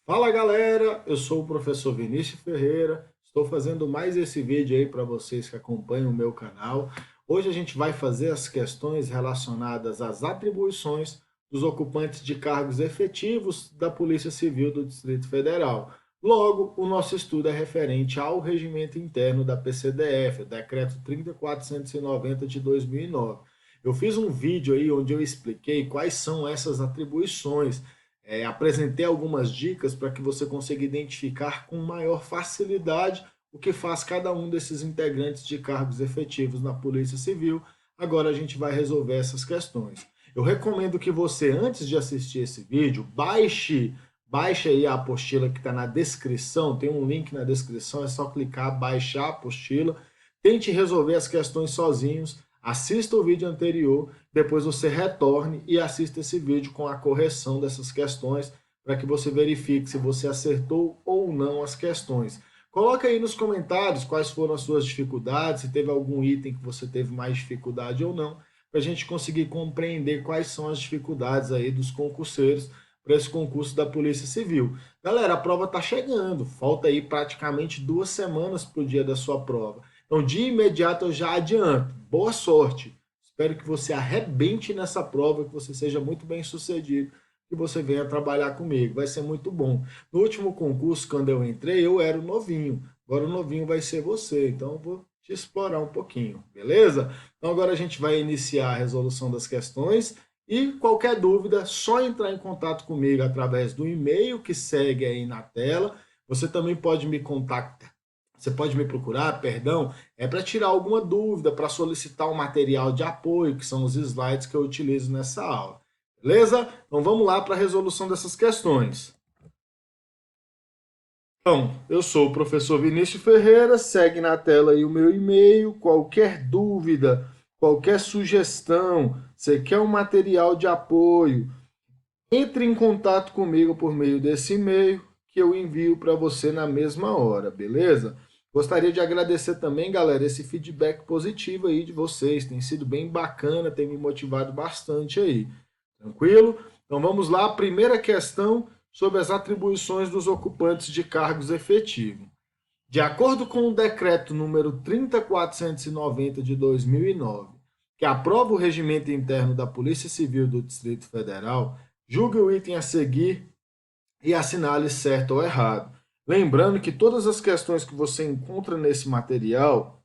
Fala galera, eu sou o professor Vinícius Ferreira, estou fazendo mais esse vídeo aí para vocês que acompanham o meu canal. Hoje a gente vai fazer as questões relacionadas às atribuições dos ocupantes de cargos efetivos da Polícia Civil do Distrito Federal. Logo, o nosso estudo é referente ao regimento interno da PCDF, o Decreto 30.490 de 2009. Eu fiz um vídeo aí onde eu expliquei quais são essas atribuições. Apresentei algumas dicas para que você consiga identificar com maior facilidade o que faz cada um desses integrantes de cargos efetivos na Polícia Civil. Agora a gente vai resolver essas questões. Eu recomendo que você, antes de assistir esse vídeo, baixe aí a apostila que está na descrição, tem um link na descrição, é só clicar, baixar a apostila, tente resolver as questões sozinhos, assista o vídeo anterior, depois você retorne e assista esse vídeo com a correção dessas questões para que você verifique se você acertou ou não as questões. Coloca aí nos comentários quais foram as suas dificuldades, se teve algum item que você teve mais dificuldade ou não, para a gente conseguir compreender quais são as dificuldades aí dos concurseiros para esse concurso da Polícia Civil. Galera, a prova está chegando, falta aí praticamente 2 semanas para o dia da sua prova. Então, de imediato, eu já adianto. Boa sorte. Espero que você arrebente nessa prova, que você seja muito bem sucedido, que você venha trabalhar comigo. Vai ser muito bom. No último concurso, quando eu entrei, eu era o novinho. Agora o novinho vai ser você. Então, eu vou te explorar um pouquinho, beleza? Então, agora a gente vai iniciar a resolução das questões. E qualquer dúvida, só entrar em contato comigo através do e-mail que segue aí na tela. Você também pode me contactar. Você pode me procurar, perdão, para tirar alguma dúvida, para solicitar um material de apoio, que são os slides que eu utilizo nessa aula. Beleza? Então vamos lá para a resolução dessas questões. Então, eu sou o professor Vinícius Ferreira, segue na tela aí o meu e-mail, qualquer dúvida, qualquer sugestão, você quer um material de apoio, entre em contato comigo por meio desse e-mail que eu envio para você na mesma hora, beleza? Gostaria de agradecer também, galera, esse feedback positivo aí de vocês. Tem sido bem bacana, tem me motivado bastante aí. Tranquilo? Então vamos lá. Primeira questão sobre as atribuições dos ocupantes de cargos efetivos. De acordo com o decreto número 30.490 de 2009, que aprova o regimento interno da Polícia Civil do Distrito Federal, julgue o item a seguir e assinale certo ou errado. Lembrando que todas as questões que você encontra nesse material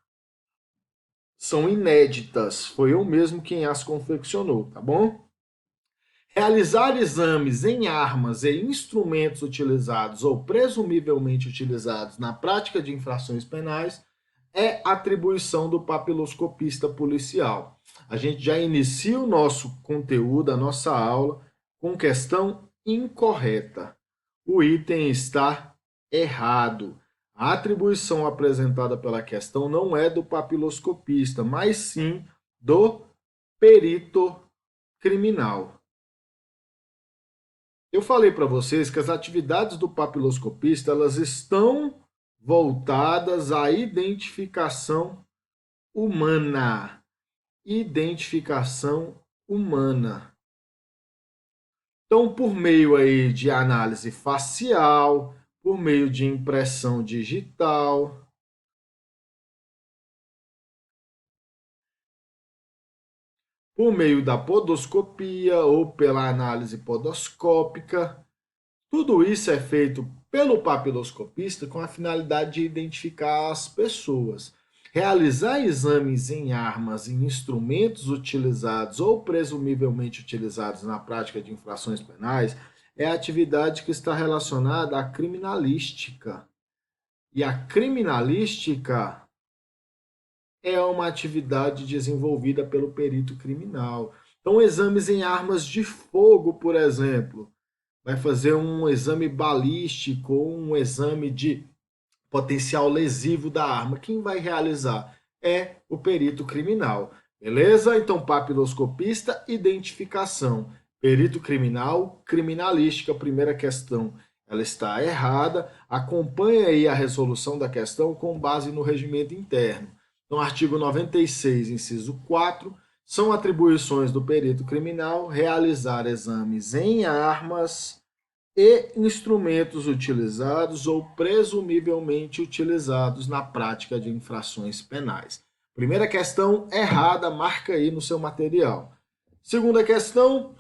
são inéditas. Foi eu mesmo quem as confeccionou, tá bom? Realizar exames em armas e instrumentos utilizados ou presumivelmente utilizados na prática de infrações penais é atribuição do papiloscopista policial. A gente já inicia o nosso conteúdo, a nossa aula, com questão incorreta. O item está errado. A atribuição apresentada pela questão não é do papiloscopista, mas sim do perito criminal. Eu falei para vocês que as atividades do papiloscopista elas estão voltadas à identificação humana. Identificação humana. Então, por meio aí de análise facial, por meio de impressão digital, por meio da podoscopia ou pela análise podoscópica, tudo isso é feito pelo papiloscopista com a finalidade de identificar as pessoas. Realizar exames em armas e instrumentos utilizados ou presumivelmente utilizados na prática de infrações penais é a atividade que está relacionada à criminalística. E a criminalística é uma atividade desenvolvida pelo perito criminal. Então, exames em armas de fogo, por exemplo, vai fazer um exame balístico ou um exame de potencial lesivo da arma. Quem vai realizar é o perito criminal. Beleza? Então, papiloscopista, identificação. Perito criminal, criminalística, primeira questão. Ela está errada. Acompanhe aí a resolução da questão com base no regimento interno. No artigo 96, inciso 4, são atribuições do perito criminal realizar exames em armas e instrumentos utilizados ou presumivelmente utilizados na prática de infrações penais. Primeira questão errada, marca aí no seu material. Segunda questão,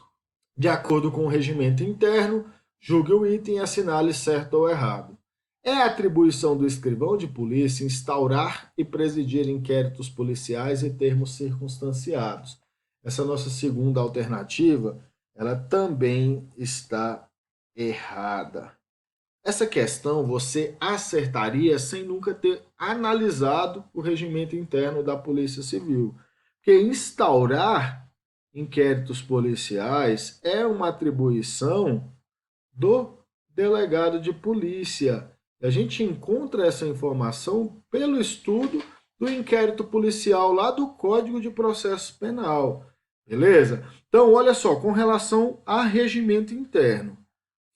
de acordo com o regimento interno, julgue o item e assinale certo ou errado. É atribuição do escrivão de polícia instaurar e presidir inquéritos policiais em termos circunstanciados. Essa nossa segunda alternativa, ela também está errada. Essa questão você acertaria sem nunca ter analisado o regimento interno da Polícia Civil. Porque instaurar inquéritos policiais é uma atribuição do delegado de polícia. A gente encontra essa informação pelo estudo do inquérito policial lá do Código de Processo Penal. Beleza? Então, olha só, com relação a regimento interno.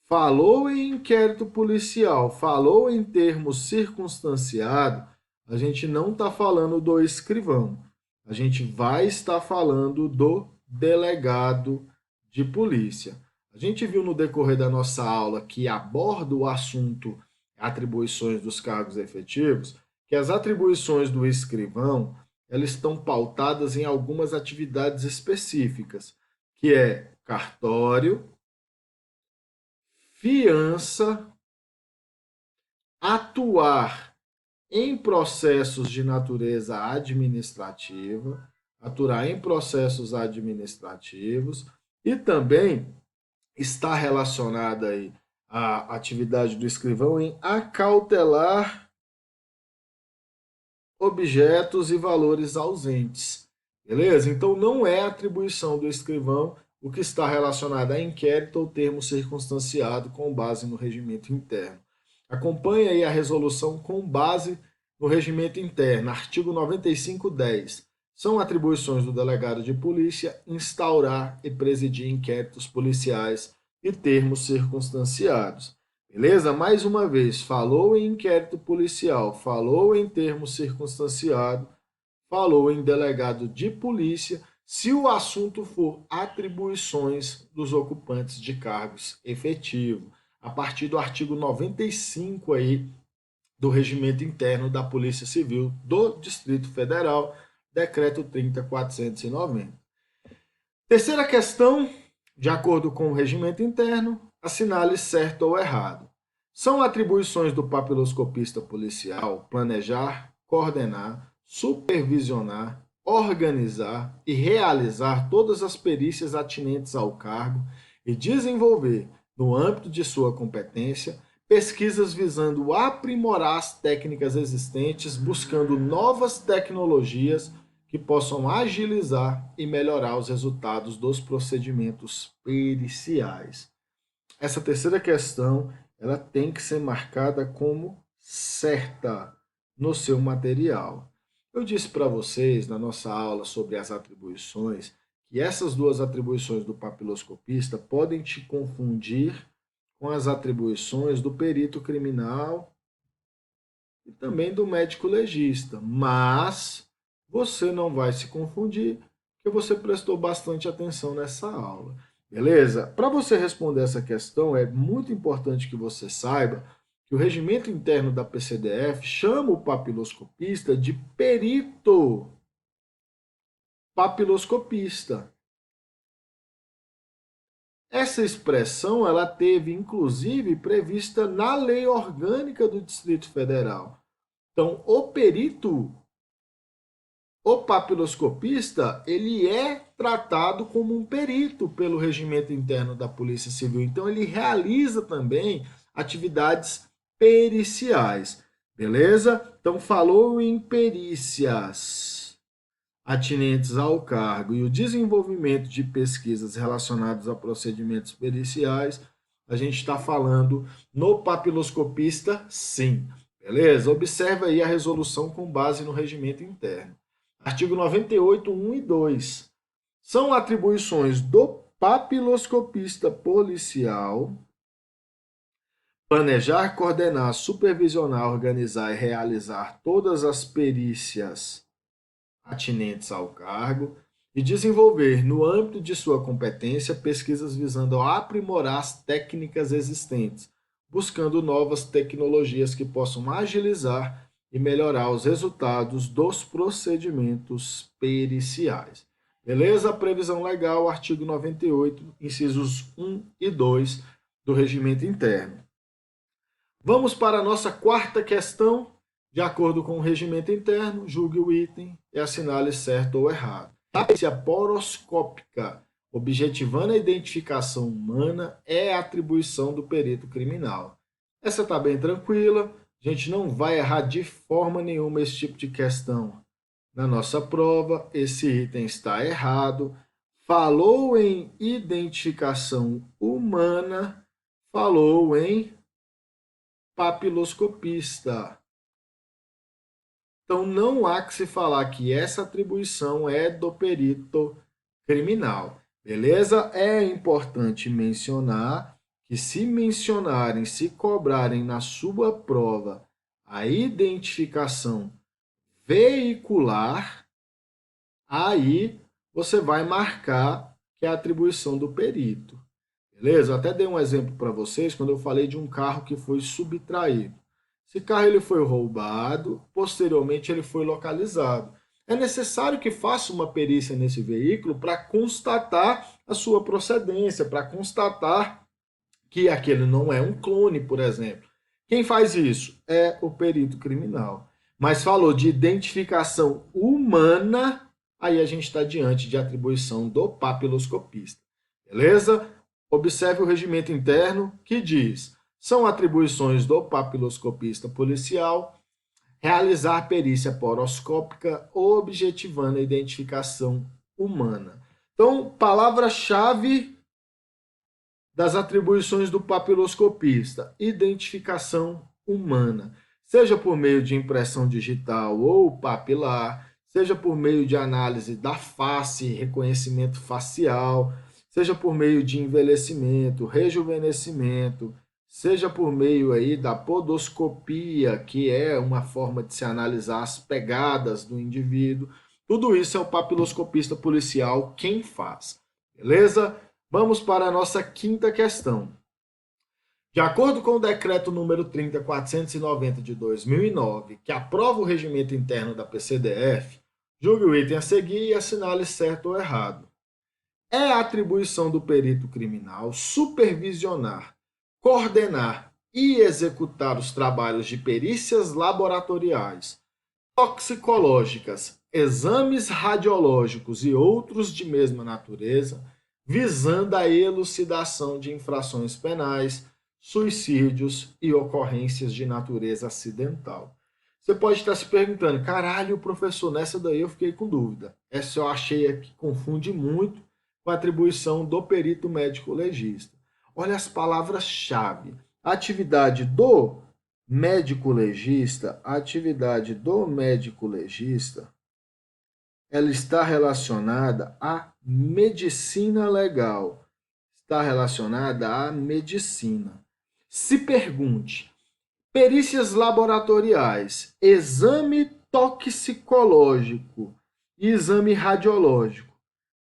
Falou em inquérito policial, falou em termos circunstanciado, a gente não está falando do escrivão. A gente vai estar falando do delegado de polícia. A gente viu no decorrer da nossa aula que aborda o assunto atribuições dos cargos efetivos, que as atribuições do escrivão, elas estão pautadas em algumas atividades específicas, que é cartório, fiança, atuar em processos de natureza administrativa, atuar em processos administrativos e também está relacionada aí a atividade do escrivão em acautelar objetos e valores ausentes. Beleza? Então não é atribuição do escrivão o que está relacionado a inquérito ou termo circunstanciado com base no regimento interno. Acompanhe aí a resolução com base no regimento interno, artigo 95.10. São atribuições do delegado de polícia instaurar e presidir inquéritos policiais e termos circunstanciados. Beleza? Mais uma vez, falou em inquérito policial, falou em termo circunstanciado, falou em delegado de polícia, se o assunto for atribuições dos ocupantes de cargos efetivos, a partir do artigo 95 aí do Regimento Interno da Polícia Civil do Distrito Federal, Decreto 30.490. Terceira questão, de acordo com o Regimento Interno, assinale certo ou errado. São atribuições do papiloscopista policial planejar, coordenar, supervisionar, organizar e realizar todas as perícias atinentes ao cargo e desenvolver, no âmbito de sua competência, pesquisas visando aprimorar as técnicas existentes, buscando novas tecnologias que possam agilizar e melhorar os resultados dos procedimentos periciais. Essa terceira questão, ela tem que ser marcada como certa no seu material. Eu disse para vocês na nossa aula sobre as atribuições que essas duas atribuições do papiloscopista podem te confundir com as atribuições do perito criminal e também do médico legista, mas você não vai se confundir, porque você prestou bastante atenção nessa aula. Beleza? Para você responder essa questão, é muito importante que você saiba que o regimento interno da PCDF chama o papiloscopista de perito papiloscopista. Essa expressão ela teve, inclusive, prevista na Lei Orgânica do Distrito Federal. Então, o papiloscopista, ele é tratado como um perito pelo regimento interno da Polícia Civil. Então, ele realiza também atividades periciais. Beleza? Então, falou em perícias atinentes ao cargo e o desenvolvimento de pesquisas relacionadas a procedimentos periciais, a gente está falando no papiloscopista, sim. Beleza? Observe aí a resolução com base no regimento interno. Artigo 98, 1 e 2. São atribuições do papiloscopista policial planejar, coordenar, supervisionar, organizar e realizar todas as perícias atinentes ao cargo e desenvolver, no âmbito de sua competência, pesquisas visando aprimorar as técnicas existentes, buscando novas tecnologias que possam agilizar e melhorar os resultados dos procedimentos periciais. Beleza? Previsão legal, artigo 98, incisos 1 e 2 do Regimento Interno. Vamos para a nossa quarta questão. De acordo com o regimento interno, julgue o item e assinale certo ou errado. A perícia poroscópica, objetivando a identificação humana, é a atribuição do perito criminal. Essa está bem tranquila, a gente não vai errar de forma nenhuma esse tipo de questão. Na nossa prova, esse item está errado. Falou em identificação humana, falou em papiloscopista. Então, não há que se falar que essa atribuição é do perito criminal. Beleza? É importante mencionar que se mencionarem, se cobrarem na sua prova a identificação veicular, aí você vai marcar que é a atribuição do perito. Beleza? Eu até dei um exemplo para vocês quando eu falei de um carro que foi subtraído. Esse carro ele foi roubado, posteriormente ele foi localizado. É necessário que faça uma perícia nesse veículo para constatar a sua procedência, para constatar que aquele não é um clone, por exemplo. Quem faz isso? É o perito criminal. Mas falou de identificação humana, aí a gente está diante de atribuição do papiloscopista. Beleza? Observe o regimento interno que diz: são atribuições do papiloscopista policial realizar perícia poroscópica objetivando a identificação humana. Então, palavra-chave das atribuições do papiloscopista: identificação humana. Seja por meio de impressão digital ou papilar, seja por meio de análise da face, reconhecimento facial, seja por meio de envelhecimento, rejuvenescimento, seja por meio aí da podoscopia, que é uma forma de se analisar as pegadas do indivíduo. Tudo isso é o papiloscopista policial quem faz. Beleza? Vamos para a nossa quinta questão. De acordo com o decreto número 30.490 de 2009, que aprova o regimento interno da PCDF, julgue o item a seguir e assinale certo ou errado. É a atribuição do perito criminal supervisionar, coordenar e executar os trabalhos de perícias laboratoriais, toxicológicas, exames radiológicos e outros de mesma natureza, visando a elucidação de infrações penais, suicídios e ocorrências de natureza acidental. Você pode estar se perguntando: caralho, professor, nessa daí eu fiquei com dúvida. Essa eu achei que confunde muito com a atribuição do perito médico legista. Olha as palavras-chave. Atividade do médico legista, ela está relacionada à medicina legal. Está relacionada à medicina. Se pergunte: perícias laboratoriais, exame toxicológico e exame radiológico,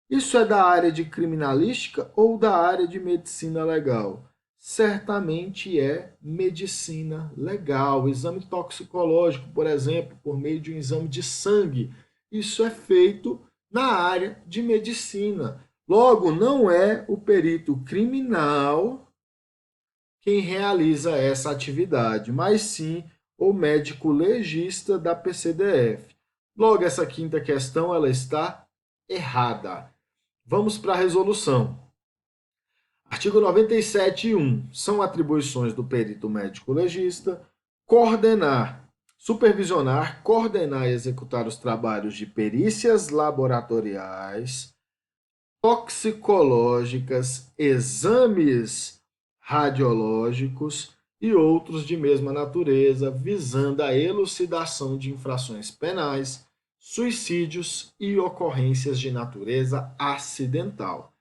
isso é da área de criminalística ou da área de medicina legal? Certamente é medicina legal. Exame toxicológico, por exemplo, por meio de um exame de sangue, isso é feito na área de medicina. Logo, não é o perito criminal quem realiza essa atividade, mas sim o médico legista da PCDF. Logo, essa quinta questão ela está errada. Vamos para a resolução. Artigo 97.1. São atribuições do perito médico legista coordenar, supervisionar, coordenar e executar os trabalhos de perícias laboratoriais, toxicológicas, exames radiológicos e outros de mesma natureza, visando a elucidação de infrações penais, suicídios e ocorrências de natureza acidental.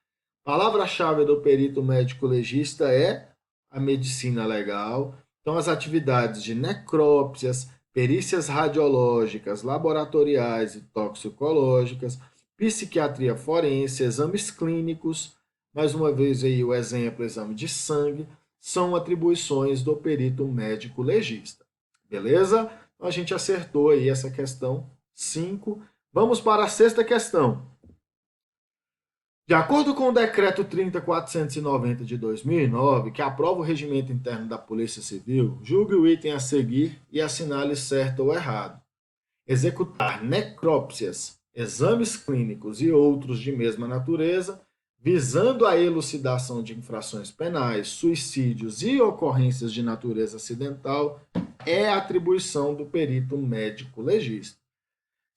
Palavra-chave do perito médico legista é a medicina legal. Então, as atividades de necrópsias, perícias radiológicas, laboratoriais e toxicológicas, psiquiatria forense, exames clínicos, mais uma vez aí o exemplo, exame de sangue, são atribuições do perito médico legista. Beleza? Então a gente acertou aí essa questão 5. Vamos para a sexta questão. De acordo com o decreto 30.490 de 2009, que aprova o regimento interno da Polícia Civil, julgue o item a seguir e assinale certo ou errado. Executar necrópsias, exames clínicos e outros de mesma natureza, visando a elucidação de infrações penais, suicídios e ocorrências de natureza acidental, é atribuição do perito médico legista.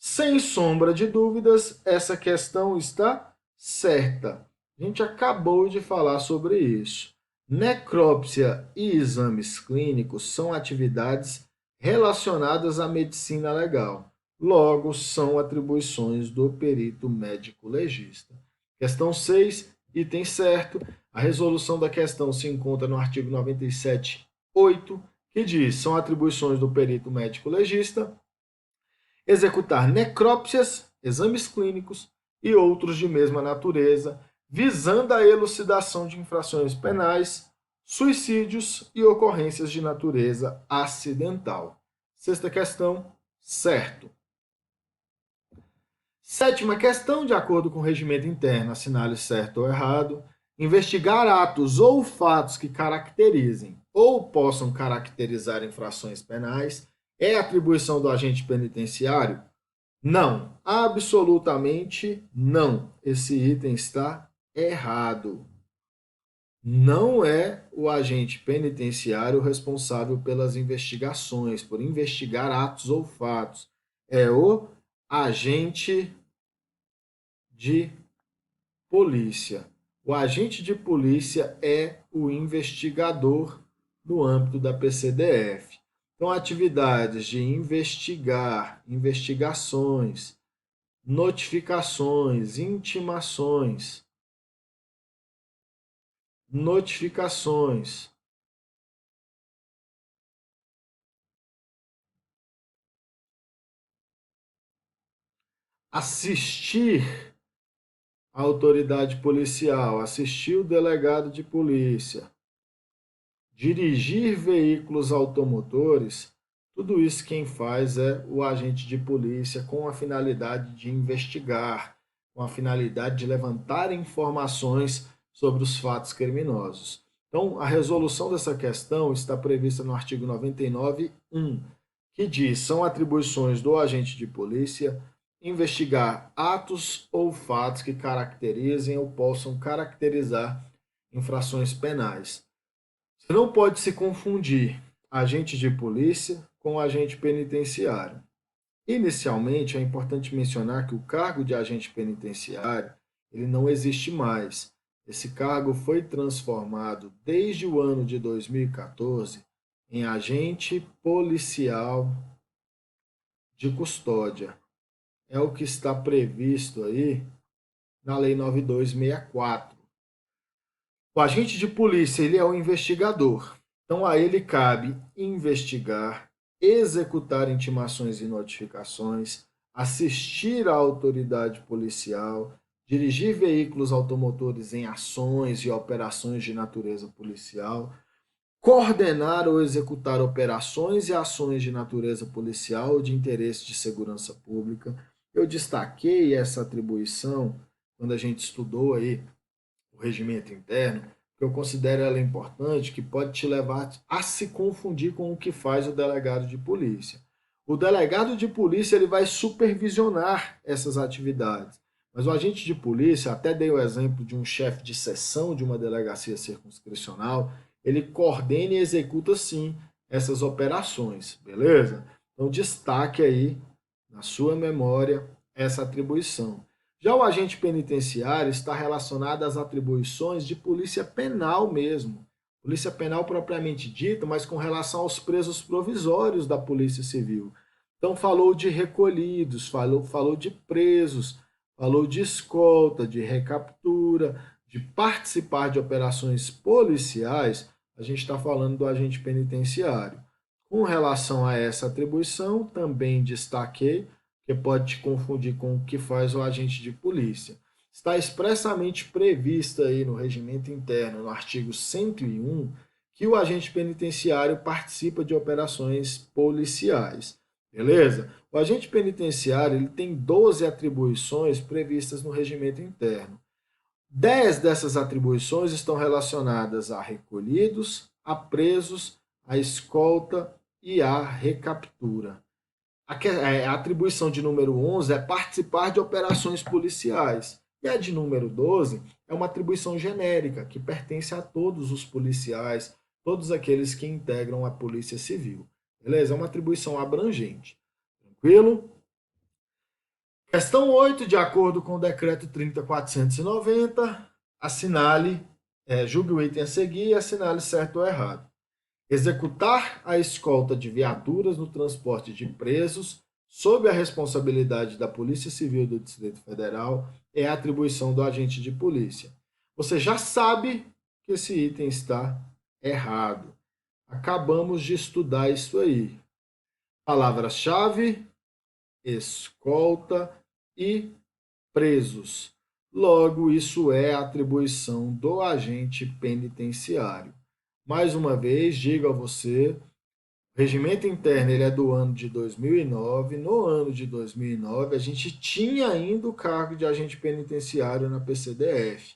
Sem sombra de dúvidas, essa questão está certa. A gente acabou de falar sobre isso. Necrópsia e exames clínicos são atividades relacionadas à medicina legal. Logo, são atribuições do perito médico legista. Questão 6, item certo. A resolução da questão se encontra no artigo 97.8, que diz: são atribuições do perito médico legista executar necrópsias, exames clínicos e outros de mesma natureza, visando a elucidação de infrações penais, suicídios e ocorrências de natureza acidental. Sexta questão, certo. Sétima questão, de acordo com o regimento interno, assinale certo ou errado, investigar atos ou fatos que caracterizem ou possam caracterizar infrações penais é atribuição do agente penitenciário? Não, absolutamente não. Esse item está errado. Não é o agente penitenciário responsável pelas investigações, por investigar atos ou fatos. É o agente de polícia. O agente de polícia é o investigador no âmbito da PCDF. Então, atividades de investigar, investigações, notificações, intimações, notificações, assistir a autoridade policial, assistir o delegado de polícia, dirigir veículos automotores, tudo isso quem faz é o agente de polícia com a finalidade de investigar, com a finalidade de levantar informações sobre os fatos criminosos. Então, a resolução dessa questão está prevista no artigo 99.1, que diz: são atribuições do agente de polícia investigar atos ou fatos que caracterizem ou possam caracterizar infrações penais. Você não pode se confundir agente de polícia com agente penitenciário. Inicialmente, é importante mencionar que o cargo de agente penitenciário ele não existe mais. Esse cargo foi transformado desde o ano de 2014 em agente policial de custódia. É o que está previsto aí na Lei 9264. O agente de polícia ele é o investigador. Então, a ele cabe investigar, executar intimações e notificações, assistir à autoridade policial, dirigir veículos automotores em ações e operações de natureza policial, coordenar ou executar operações e ações de natureza policial ou de interesse de segurança pública. Eu destaquei essa atribuição quando a gente estudou aí o regimento interno, que eu considero ela importante, que pode te levar a se confundir com o que faz o delegado de polícia. O delegado de polícia ele vai supervisionar essas atividades, mas o agente de polícia, até dei o exemplo de um chefe de seção de uma delegacia circunscricional, ele coordena e executa sim essas operações, beleza? Então destaque aí na sua memória essa atribuição. Já o agente penitenciário está relacionado às atribuições de polícia penal mesmo. Polícia penal propriamente dita, mas com relação aos presos provisórios da Polícia Civil. Então falou de recolhidos, falou de presos, falou de escolta, de recaptura, de participar de operações policiais, a gente está falando do agente penitenciário. Com relação a essa atribuição, também destaquei porque pode te confundir com o que faz o agente de polícia. Está expressamente prevista aí no regimento interno, no artigo 101, que o agente penitenciário participa de operações policiais. Beleza? O agente penitenciário ele tem 12 atribuições previstas no regimento interno. 10 dessas atribuições estão relacionadas a recolhidos, a presos, a escolta e a recaptura. A atribuição de número 11 é participar de operações policiais. E a de número 12 é uma atribuição genérica, que pertence a todos os policiais, todos aqueles que integram a Polícia Civil. Beleza? É uma atribuição abrangente. Tranquilo? Questão 8, de acordo com o decreto 30.490, assinale, julgue o item a seguir e assinale certo ou errado. Executar a escolta de viaturas no transporte de presos sob a responsabilidade da Polícia Civil do Distrito Federal é a atribuição do agente de polícia. Você já sabe que esse item está errado. Acabamos de estudar isso aí. Palavras-chave: escolta e presos. Logo, isso é atribuição do agente penitenciário. Mais uma vez, digo a você, o regimento interno ele é do ano de 2009. No ano de 2009, a gente tinha ainda o cargo de agente penitenciário na PCDF.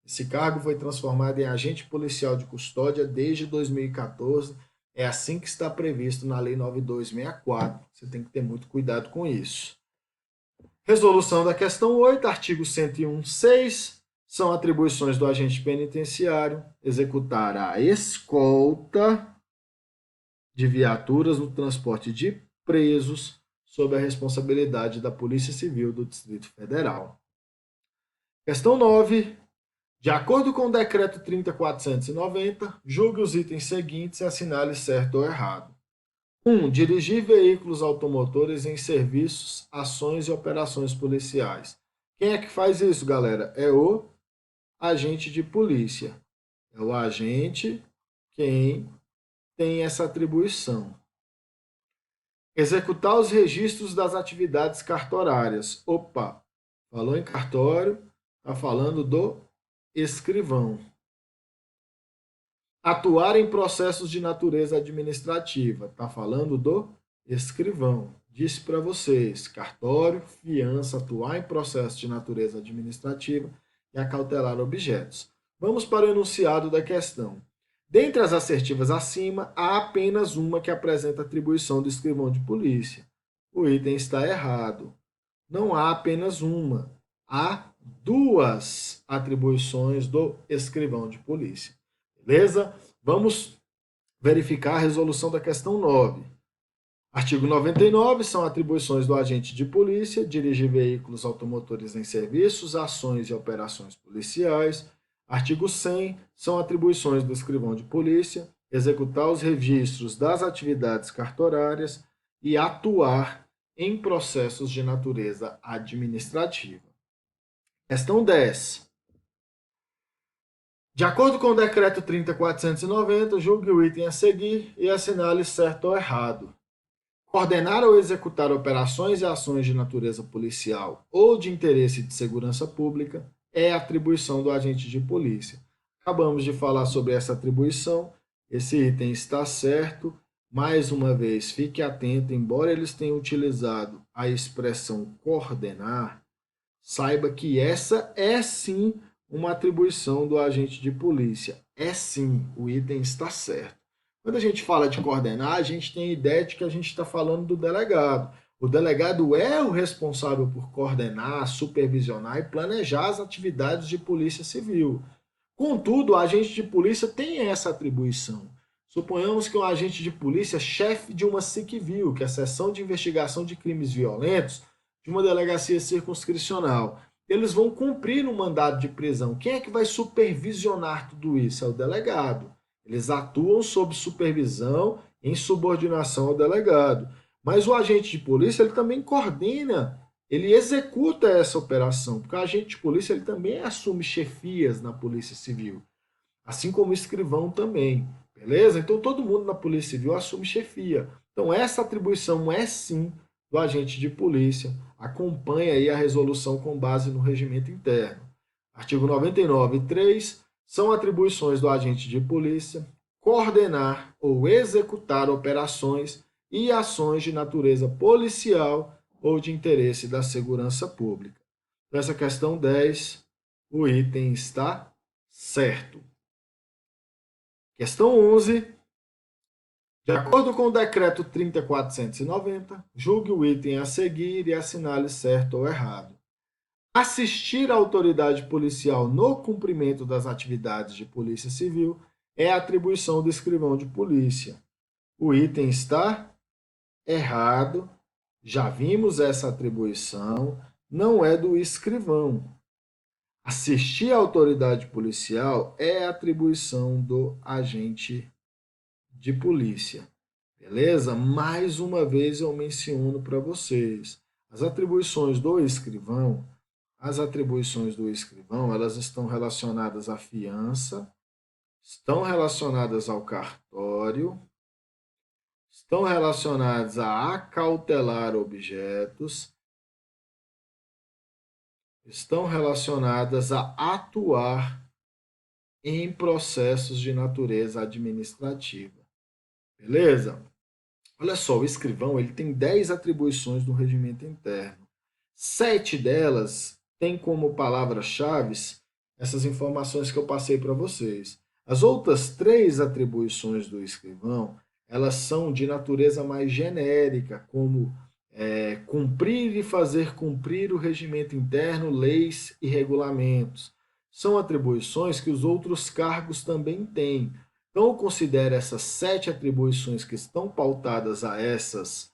Esse cargo foi transformado em agente policial de custódia desde 2014. É assim que está previsto na Lei 9264. Você tem que ter muito cuidado com isso. Resolução da questão 8, artigo 101.6, são atribuições do agente penitenciário executar a escolta de viaturas no transporte de presos sob a responsabilidade da Polícia Civil do Distrito Federal. Questão 9. De acordo com o decreto 30.490, julgue os itens seguintes e assinale certo ou errado. 1. Dirigir veículos automotores em serviços, ações e operações policiais. Quem é que faz isso, galera? É o agente de polícia. É o agente quem tem essa atribuição. Executar os registros das atividades cartorárias. Opa, falou em cartório, está falando do escrivão. Atuar em processos de natureza administrativa. Está falando do escrivão. Disse para vocês, cartório, fiança, atuar em processos de natureza administrativa e acautelar objetos. Vamos para o enunciado da questão. Dentre as assertivas acima, há apenas uma que apresenta atribuição do escrivão de polícia. O item está errado. Não há apenas uma. Há duas atribuições do escrivão de polícia. Beleza? Vamos verificar a resolução da questão 9. Artigo 99 são atribuições do agente de polícia, dirigir veículos automotores em serviços, ações e operações policiais. Artigo 100 são atribuições do escrivão de polícia, executar os registros das atividades cartorárias e atuar em processos de natureza administrativa. Questão 10. De acordo com o decreto 30.490, julgue o item a seguir e assinale certo ou errado. Coordenar ou executar operações e ações de natureza policial ou de interesse de segurança pública é atribuição do agente de polícia. Acabamos de falar sobre essa atribuição, esse item está certo. Mais uma vez, fique atento, embora eles tenham utilizado a expressão coordenar, saiba que essa é sim uma atribuição do agente de polícia. É sim, o item está certo. Quando a gente fala de coordenar, a gente tem a ideia de que a gente está falando do delegado. O delegado é o responsável por coordenar, supervisionar e planejar as atividades de polícia civil. Contudo, o agente de polícia tem essa atribuição. Suponhamos que um agente de polícia é chefe de uma SICVIL, que é a Seção de Investigação de Crimes Violentos, de uma delegacia circunscricional. Eles vão cumprir um mandado de prisão. Quem é que vai supervisionar tudo isso? É o delegado. Eles atuam sob supervisão, em subordinação ao delegado. Mas o agente de polícia ele também coordena, ele executa essa operação, porque o agente de polícia ele também assume chefias na Polícia Civil, assim como o escrivão também. Beleza? Então todo mundo na Polícia Civil assume chefia. Então essa atribuição é sim do agente de polícia. Acompanhe aí a resolução com base no regimento interno. Artigo 99.3. São atribuições do agente de polícia coordenar ou executar operações e ações de natureza policial ou de interesse da segurança pública. Nessa questão 10, o item está certo. Questão 11. De acordo com o decreto 30.490, julgue o item a seguir e assinale certo ou errado. Assistir a autoridade policial no cumprimento das atividades de polícia civil é atribuição do escrivão de polícia. O item está errado. Já vimos essa atribuição, não é do escrivão. Assistir à autoridade policial é atribuição do agente de polícia. Beleza? Mais uma vez eu menciono para vocês. As atribuições do escrivão, elas estão relacionadas à fiança, estão relacionadas ao cartório, estão relacionadas a acautelar objetos, estão relacionadas a atuar em processos de natureza administrativa. Beleza? Olha só, o escrivão ele tem 10 atribuições do regimento interno. 7 delas têm como palavras-chave essas informações que eu passei para vocês. As outras 3 atribuições do escrivão, elas são de natureza mais genérica, como cumprir e fazer cumprir o regimento interno, leis e regulamentos. São atribuições que os outros cargos também têm. Então, eu considero essas 7 atribuições que estão pautadas a essas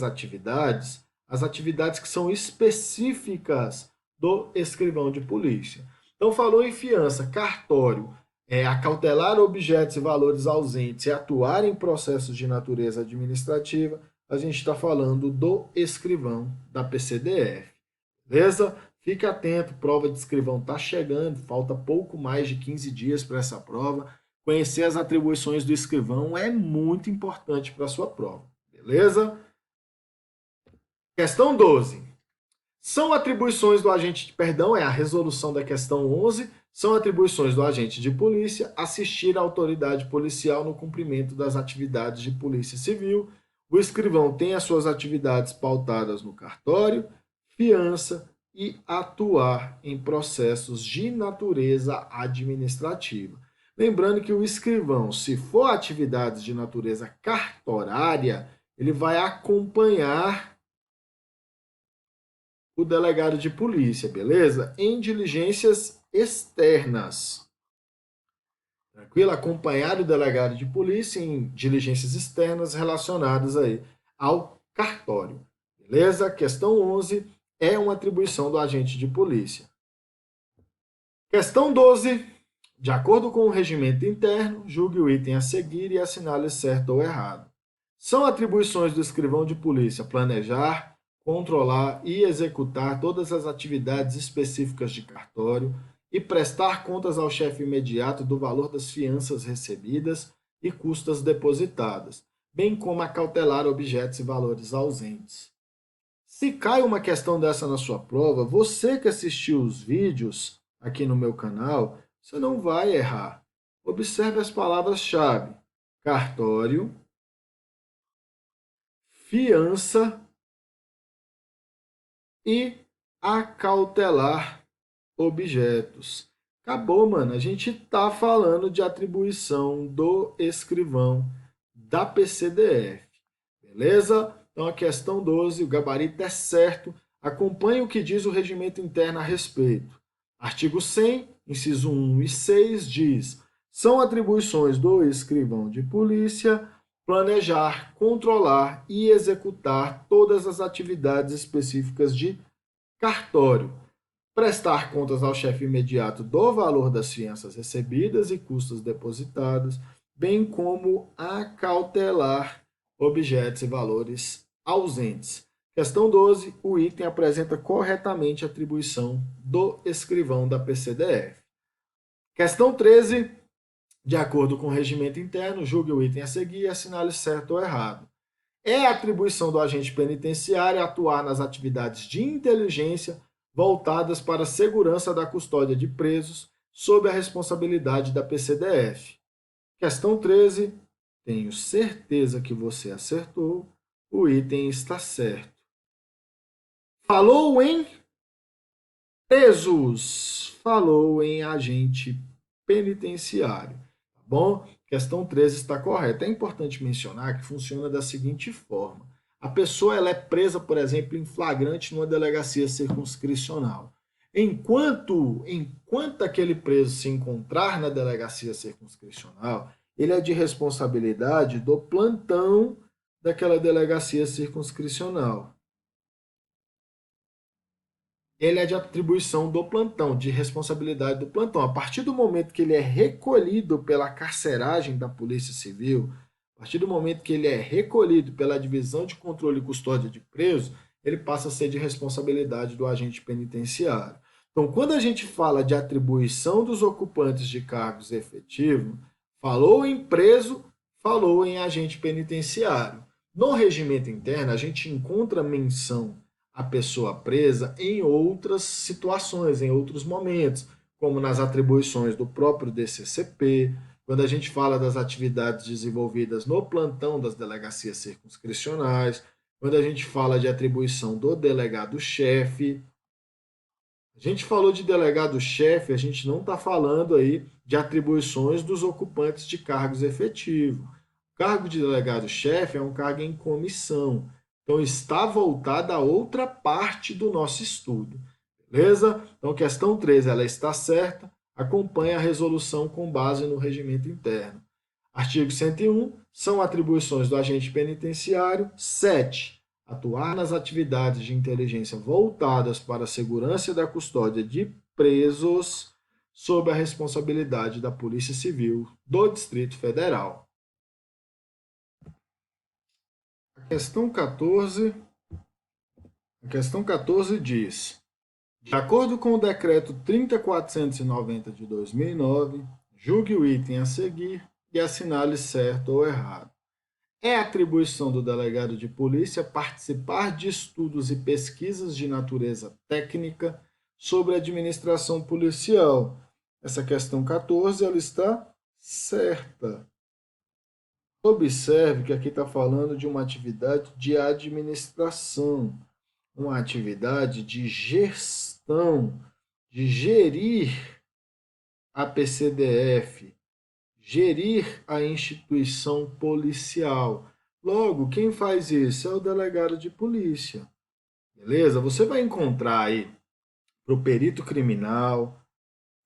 atividades, as atividades que são específicas do escrivão de polícia. Então, falou em fiança, cartório, acautelar objetos e valores ausentes e atuar em processos de natureza administrativa, a gente está falando do escrivão da PCDF. Beleza? Fique atento, prova de escrivão está chegando, falta pouco mais de 15 dias para essa prova. Conhecer as atribuições do escrivão é muito importante para a sua prova. Beleza? Questão 12. São atribuições do agente, é a resolução da questão 11, são atribuições do agente de polícia assistir à autoridade policial no cumprimento das atividades de polícia civil. O escrivão tem as suas atividades pautadas no cartório, fiança e atuar em processos de natureza administrativa. Lembrando que o escrivão, se for atividades de natureza cartorária, ele vai acompanhar o delegado de polícia, beleza? Em diligências externas. Tranquilo? Acompanhar o delegado de polícia em diligências externas relacionadas aí ao cartório. Beleza? Questão 11 é uma atribuição do agente de polícia. Questão 12. De acordo com o regimento interno, julgue o item a seguir e assinale certo ou errado. São atribuições do escrivão de polícia planejar, controlar e executar todas as atividades específicas de cartório e prestar contas ao chefe imediato do valor das fianças recebidas e custas depositadas, bem como acautelar objetos e valores ausentes. Se cai uma questão dessa na sua prova, você que assistiu os vídeos aqui no meu canal, você não vai errar. Observe as palavras-chave: cartório, fiança e acautelar objetos. Acabou, mano. A gente tá falando de atribuição do escrivão da PCDF. Beleza? Então, a questão 12, o gabarito é certo. Acompanhe o que diz o regimento interno a respeito. Artigo 100, inciso 1 e 6 diz: são atribuições do escrivão de polícia planejar, controlar e executar todas as atividades específicas de cartório, prestar contas ao chefe imediato do valor das fianças recebidas e custas depositadas, bem como acautelar objetos e valores ausentes. Questão 12, o item apresenta corretamente a atribuição do escrivão da PCDF. Questão 13, de acordo com o regimento interno, julgue o item a seguir e assinale certo ou errado. É atribuição do agente penitenciário atuar nas atividades de inteligência voltadas para a segurança da custódia de presos sob a responsabilidade da PCDF. Questão 13. Tenho certeza que você acertou. O item está certo. Falou em presos. Falou em agente penitenciário. Tá bom? Questão 13 está correta. É importante mencionar que funciona da seguinte forma. A pessoa ela é presa, por exemplo, em flagrante numa delegacia circunscricional. Enquanto aquele preso se encontrar na delegacia circunscricional, ele é de responsabilidade do plantão daquela delegacia circunscricional. Ele é de atribuição do plantão, de responsabilidade do plantão. A partir do momento que ele é recolhido pela carceragem da Polícia Civil, a partir do momento que ele é recolhido pela Divisão de Controle e Custódia de Presos, ele passa a ser de responsabilidade do agente penitenciário. Então, quando a gente fala de atribuição dos ocupantes de cargos efetivos, falou em preso, falou em agente penitenciário. No regimento interno, a gente encontra menção à pessoa presa em outras situações, em outros momentos, como nas atribuições do próprio DCCP, quando a gente fala das atividades desenvolvidas no plantão das delegacias circunscricionais, quando a gente fala de atribuição do delegado-chefe. A gente falou de delegado-chefe, a gente não está falando aí de atribuições dos ocupantes de cargos efetivos. O cargo de delegado-chefe é um cargo em comissão, então está voltada a outra parte do nosso estudo, beleza? Então, questão 13, ela está certa, acompanhe a resolução com base no regimento interno. Artigo 101, são atribuições do agente penitenciário. 7. Atuar nas atividades de inteligência voltadas para a segurança e da custódia de presos sob a responsabilidade da Polícia Civil do Distrito Federal. A questão 14 diz: de acordo com o decreto 30.490 de 2009, julgue o item a seguir e assinale certo ou errado. É atribuição do delegado de polícia participar de estudos e pesquisas de natureza técnica sobre a administração policial. Essa questão 14 ela está certa. Observe que aqui está falando de uma atividade de administração, uma atividade de gestão, de gerir a PCDF, gerir a instituição policial. Logo, quem faz isso é o delegado de polícia. Beleza? Você vai encontrar aí para o perito criminal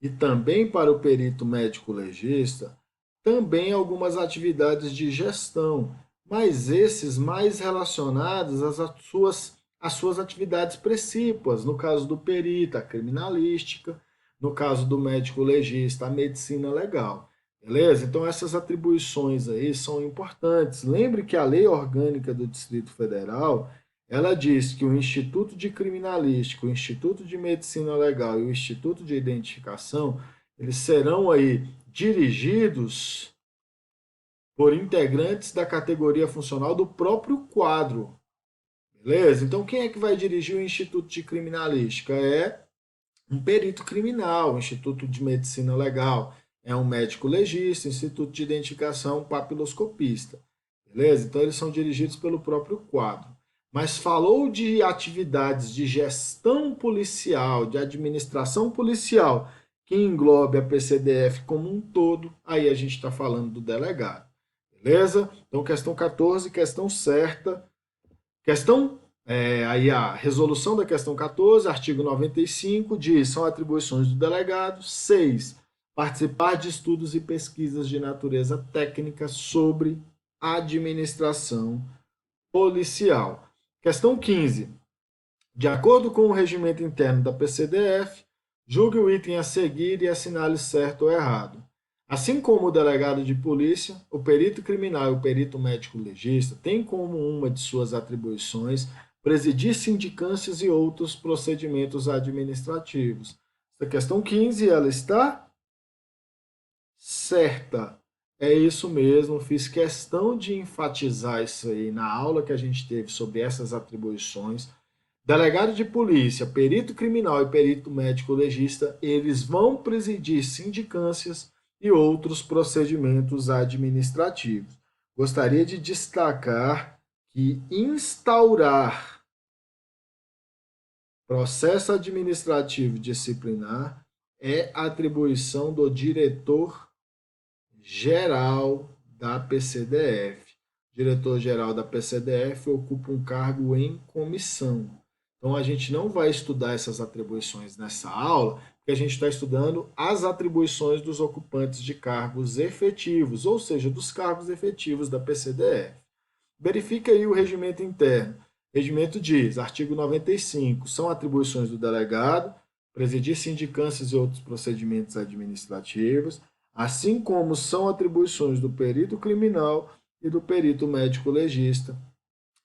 e também para o perito médico-legista também algumas atividades de gestão, mas esses mais relacionados às suas atividades precípuas. No caso do perito, a criminalística; no caso do médico-legista, a medicina legal. Beleza? Então, essas atribuições aí são importantes. Lembre que a Lei Orgânica do Distrito Federal, ela diz que o Instituto de Criminalística, o Instituto de Medicina Legal e o Instituto de Identificação, eles serão aí dirigidos por integrantes da categoria funcional do próprio quadro. Beleza? Então, quem é que vai dirigir o Instituto de Criminalística? É um perito criminal, o Instituto de Medicina Legal é um médico legista, Instituto de Identificação, um papiloscopista. Beleza? Então, eles são dirigidos pelo próprio quadro. Mas falou de atividades de gestão policial, de administração policial, que englobe a PCDF como um todo, aí a gente está falando do delegado. Beleza? Então, questão 14, questão certa. Aí a resolução da questão 14, artigo 95, diz: são atribuições do delegado. 6. Participar de estudos e pesquisas de natureza técnica sobre administração policial. Questão 15. De acordo com o regimento interno da PCDF, julgue o item a seguir e assinale certo ou errado. Assim como o delegado de polícia, o perito criminal e o perito médico-legista têm como uma de suas atribuições presidir sindicâncias e outros procedimentos administrativos. Essa questão 15, ela está certa. É isso mesmo, fiz questão de enfatizar isso aí na aula que a gente teve sobre essas atribuições. Delegado de polícia, perito criminal e perito médico legista, eles vão presidir sindicâncias e outros procedimentos administrativos. Gostaria de destacar que instaurar processo administrativo disciplinar é atribuição do diretor geral da PCDF. O diretor-geral da PCDF ocupa um cargo em comissão. Então, a gente não vai estudar essas atribuições nessa aula, porque a gente está estudando as atribuições dos ocupantes de cargos efetivos, ou seja, dos cargos efetivos da PCDF. Verifica aí o regimento interno. O regimento diz, artigo 95, são atribuições do delegado, presidir sindicâncias e outros procedimentos administrativos, assim como são atribuições do perito criminal e do perito médico legista,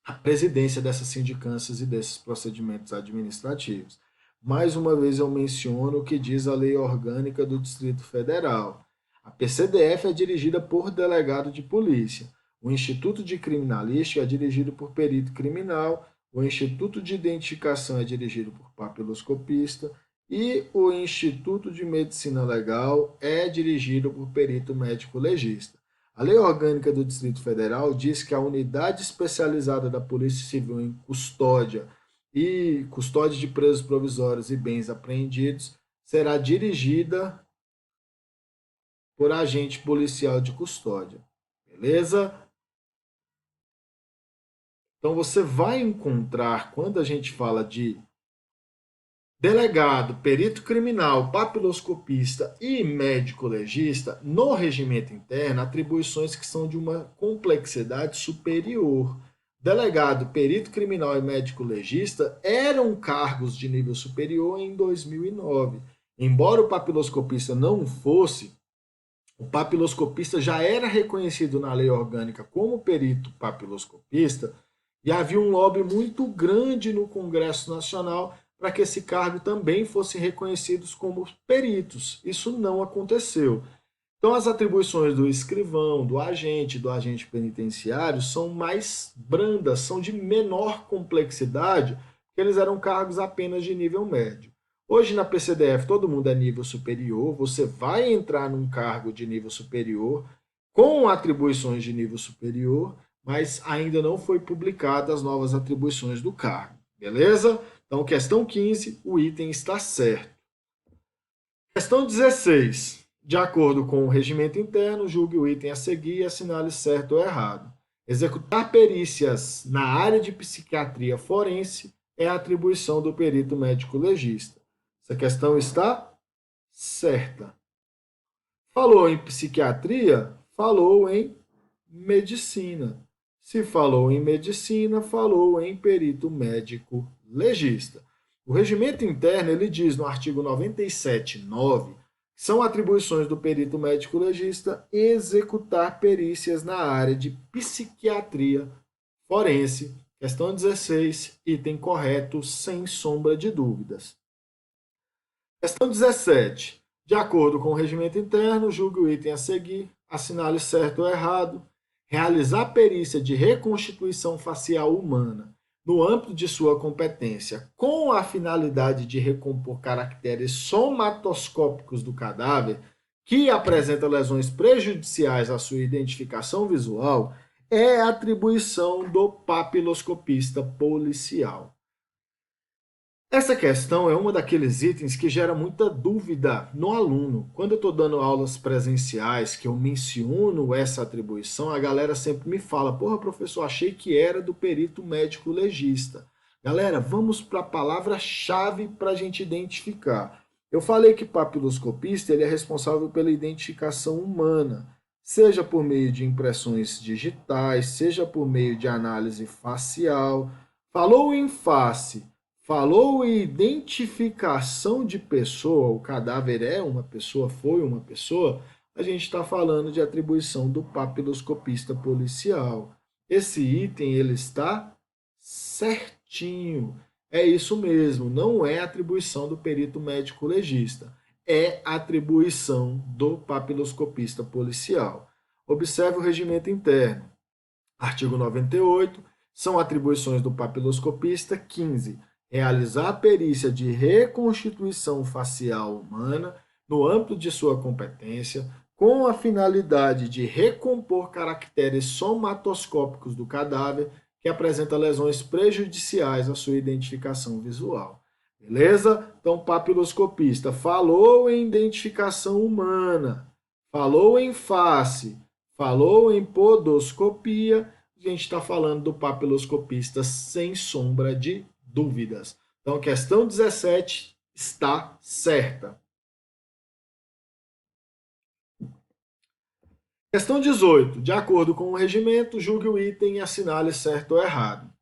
a presidência dessas sindicâncias e desses procedimentos administrativos. Mais uma vez eu menciono o que diz a Lei Orgânica do Distrito Federal. A PCDF é dirigida por delegado de polícia. O Instituto de Criminalística é dirigido por perito criminal, o Instituto de Identificação é dirigido por papiloscopista e o Instituto de Medicina Legal é dirigido por perito médico legista. A Lei Orgânica do Distrito Federal diz que a unidade especializada da Polícia Civil em custódia e custódia de presos provisórios e bens apreendidos será dirigida por agente policial de custódia. Beleza? Então você vai encontrar, quando a gente fala de delegado, perito criminal, papiloscopista e médico legista, no regimento interno, atribuições que são de uma complexidade superior. Delegado, perito criminal e médico legista eram cargos de nível superior em 2009. Embora o papiloscopista não fosse, o papiloscopista já era reconhecido na lei orgânica como perito papiloscopista e havia um lobby muito grande no Congresso Nacional para que esse cargo também fosse reconhecidos como peritos. Isso não aconteceu. Então, as atribuições do escrivão, do agente penitenciário são mais brandas, são de menor complexidade, porque eles eram cargos apenas de nível médio. Hoje, na PCDF, todo mundo é nível superior, você vai entrar num cargo de nível superior, com atribuições de nível superior, mas ainda não foi publicada as novas atribuições do cargo. Beleza? Então, questão 15, o item está certo. Questão 16. De acordo com o regimento interno, julgue o item a seguir e assinale certo ou errado. Executar perícias na área de psiquiatria forense é a atribuição do perito médico legista. Essa questão está certa. Falou em psiquiatria, falou em medicina. Se falou em medicina, falou em perito médico legista. O regimento interno ele diz no artigo 97.9 que são atribuições do perito médico legista executar perícias na área de psiquiatria forense. Questão 16, item correto, sem sombra de dúvidas. Questão 17. De acordo com o regimento interno, julgue o item a seguir, assinale certo ou errado. Realizar perícia de reconstituição facial humana no âmbito de sua competência, com a finalidade de recompor caracteres somatoscópicos do cadáver que apresenta lesões prejudiciais à sua identificação visual, é atribuição do papiloscopista policial. Essa questão é uma daqueles itens que gera muita dúvida no aluno. Quando eu estou dando aulas presenciais, que eu menciono essa atribuição, a galera sempre me fala, porra, professor, achei que era do perito médico legista. Galera, vamos para a palavra-chave para a gente identificar. Eu falei que papiloscopista ele é responsável pela identificação humana, seja por meio de impressões digitais, seja por meio de análise facial. Falou em face, falou em identificação de pessoa, o cadáver é uma pessoa, foi uma pessoa, a gente está falando de atribuição do papiloscopista policial. Esse item ele está certinho. É isso mesmo, não é atribuição do perito médico legista, é atribuição do papiloscopista policial. Observe o regimento interno. Artigo 98, são atribuições do papiloscopista. 15. Realizar a perícia de reconstituição facial humana no âmbito de sua competência, com a finalidade de recompor caracteres somatoscópicos do cadáver que apresenta lesões prejudiciais à sua identificação visual. Beleza? Então, papiloscopista falou em identificação humana, falou em face, falou em podoscopia, a gente está falando do papiloscopista sem sombra de dúvidas. Então, questão 17 está certa. Questão 18. De acordo com o regimento, julgue o item e assinale certo ou errado.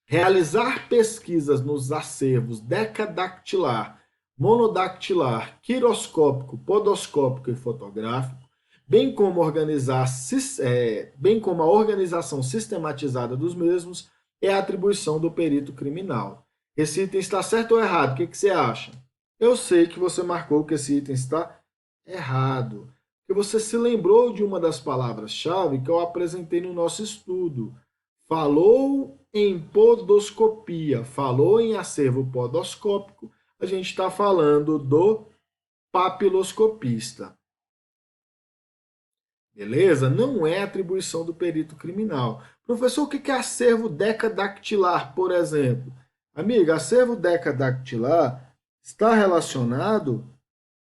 Realizar pesquisas nos acervos decadactilar, monodactilar, quiroscópico, podoscópico e fotográfico, bem como a organização sistematizada dos mesmos, é a atribuição do perito criminal. Esse item está certo ou errado? O que você acha? Eu sei que você marcou que esse item está errado, porque você se lembrou de uma das palavras-chave que eu apresentei no nosso estudo. Falou em podoscopia, falou em acervo podoscópico, a gente está falando do papiloscopista. Beleza? Não é atribuição do perito criminal. Professor, o que é acervo decadactilar, por exemplo? Amiga, acervo decadactilar está relacionado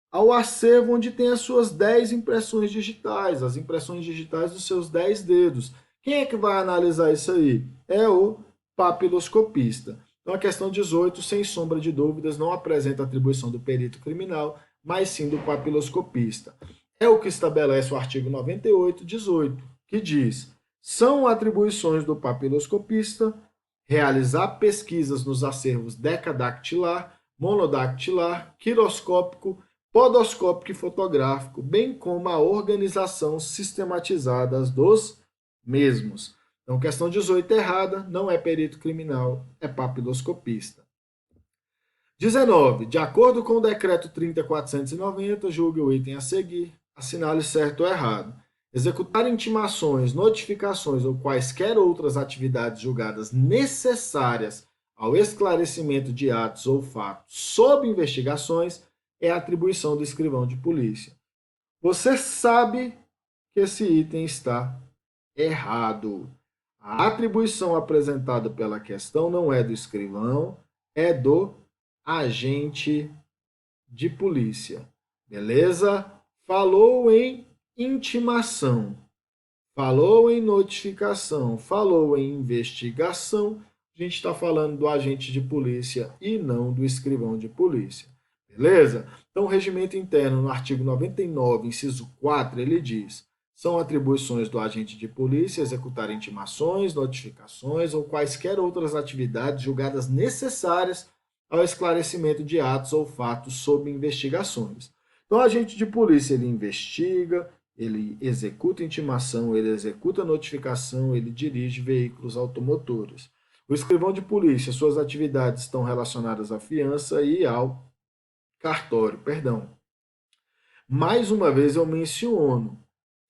ao acervo onde tem as suas 10 impressões digitais, as impressões digitais dos seus 10 dedos. Quem é que vai analisar isso aí? É o papiloscopista. Então, a questão 18, sem sombra de dúvidas, não apresenta atribuição do perito criminal, mas sim do papiloscopista. É o que estabelece o artigo 98, 18, que diz: são atribuições do papiloscopista realizar pesquisas nos acervos decadactilar, monodactilar, quiroscópico, podoscópico e fotográfico, bem como a organização sistematizada dos mesmos. Então, questão 18 errada, não é perito criminal, é papiloscopista. 19. De acordo com o decreto 30.490, julgue o item a seguir, assinale certo ou errado. Executar intimações, notificações ou quaisquer outras atividades julgadas necessárias ao esclarecimento de atos ou fatos sob investigações é a atribuição do escrivão de polícia. Você sabe que esse item está errado. A atribuição apresentada pela questão não é do escrivão, é do agente de polícia. Beleza? Falou em intimação, falou em notificação, falou em investigação, a gente está falando do agente de polícia e não do escrivão de polícia. Beleza? Então, o regimento interno, no artigo 99, inciso 4, ele diz: são atribuições do agente de polícia executar intimações, notificações ou quaisquer outras atividades julgadas necessárias ao esclarecimento de atos ou fatos sob investigações. Então, o agente de polícia, ele investiga, ele executa intimação, ele executa notificação, ele dirige veículos automotores. O escrivão de polícia, suas atividades estão relacionadas à fiança e ao cartório, perdão. Mais uma vez eu menciono,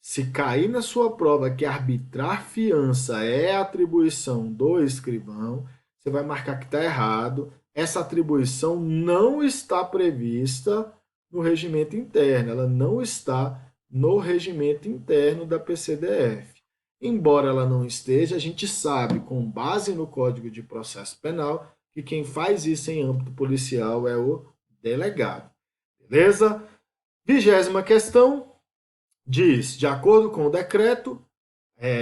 se cair na sua prova que arbitrar fiança é atribuição do escrivão, você vai marcar que está errado. Essa atribuição não está prevista no regimento interno, ela não está no regimento interno da PCDF. Embora ela não esteja, a gente sabe, com base no Código de Processo Penal, que quem faz isso em âmbito policial é o delegado. Beleza? 20ª questão diz: de acordo com o decreto,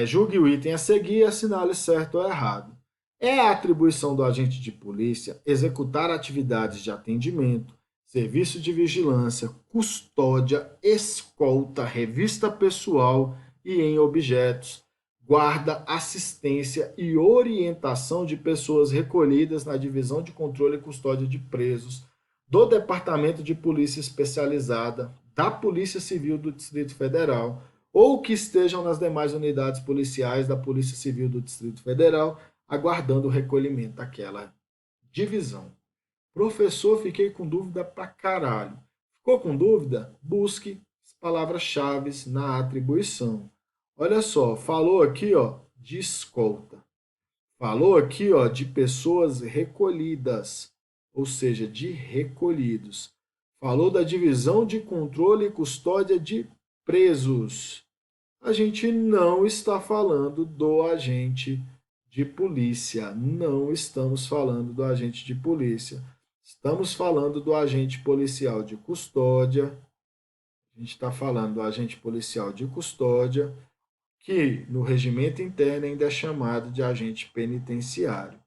julgue o item a seguir, assinale certo ou errado. É a atribuição do agente de polícia executar atividades de atendimento, serviço de vigilância, custódia, escolta, revista pessoal e em objetos, guarda, assistência e orientação de pessoas recolhidas na Divisão de Controle e Custódia de Presos do Departamento de Polícia Especializada da Polícia Civil do Distrito Federal ou que estejam nas demais unidades policiais da Polícia Civil do Distrito Federal, aguardando o recolhimento daquela divisão. Professor, fiquei com dúvida pra caralho. Ficou com dúvida? Busque as palavras-chave na atribuição. Olha só, falou aqui, ó, de escolta. Falou aqui, ó, de pessoas recolhidas, ou seja, de recolhidos. Falou da divisão de controle e custódia de presos. A gente não está falando do agente de polícia. Não estamos falando do agente de polícia. Estamos falando do agente policial de custódia. A gente está falando do agente policial de custódia, que no regimento interno ainda é chamado de agente penitenciário.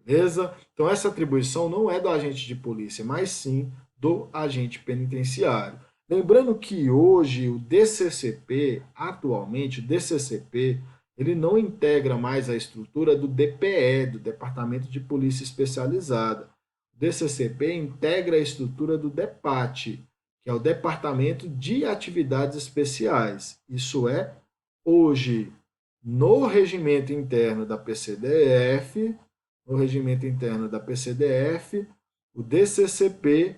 Beleza? Então, essa atribuição não é do agente de polícia, mas sim do agente penitenciário. Lembrando que hoje o DCCP, atualmente, o DCCP, ele não integra mais a estrutura do DPE, do Departamento de Polícia Especializada. O DCCP integra a estrutura do DEPAT, que é o Departamento de Atividades Especiais. Isso é, hoje, no regimento interno da PCDF, no regimento interno da PCDF, o DCCP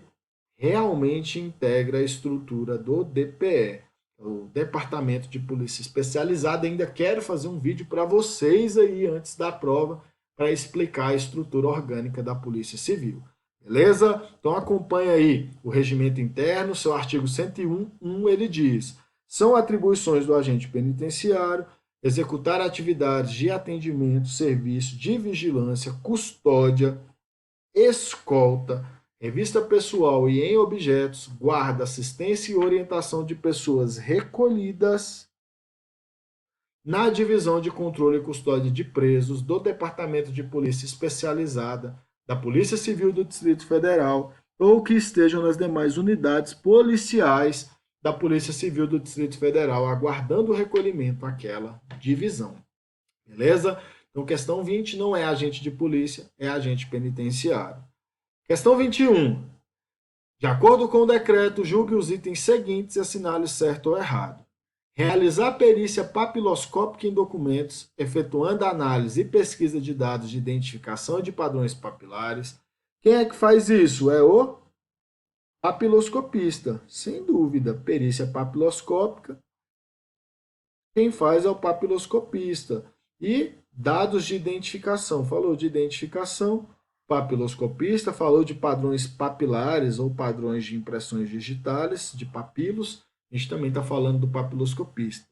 realmente integra a estrutura do DPE, o Departamento de Polícia Especializada. Ainda quero fazer um vídeo para vocês aí antes da prova para explicar a estrutura orgânica da Polícia Civil. Beleza? Então acompanha aí o regimento interno, seu artigo 101, ele diz: são atribuições do agente penitenciário executar atividades de atendimento, serviço de vigilância, custódia, escolta, revista pessoal e em objetos, guarda, assistência e orientação de pessoas recolhidas na divisão de controle e custódia de presos do Departamento de Polícia Especializada da Polícia Civil do Distrito Federal ou que estejam nas demais unidades policiais da Polícia Civil do Distrito Federal, aguardando o recolhimento àquela divisão. Beleza? Então, questão 20 não é agente de polícia, é agente penitenciário. Questão 21. De acordo com o decreto, julgue os itens seguintes e assinale certo ou errado. Realizar perícia papiloscópica em documentos, efetuando análise e pesquisa de dados de identificação de padrões papilares. Quem é que faz isso? É o papiloscopista, sem dúvida. Perícia papiloscópica, quem faz é o papiloscopista. E dados de identificação. Falou de identificação, papiloscopista. Falou de padrões papilares ou padrões de impressões digitais, de papilos. A gente também está falando do papiloscopista.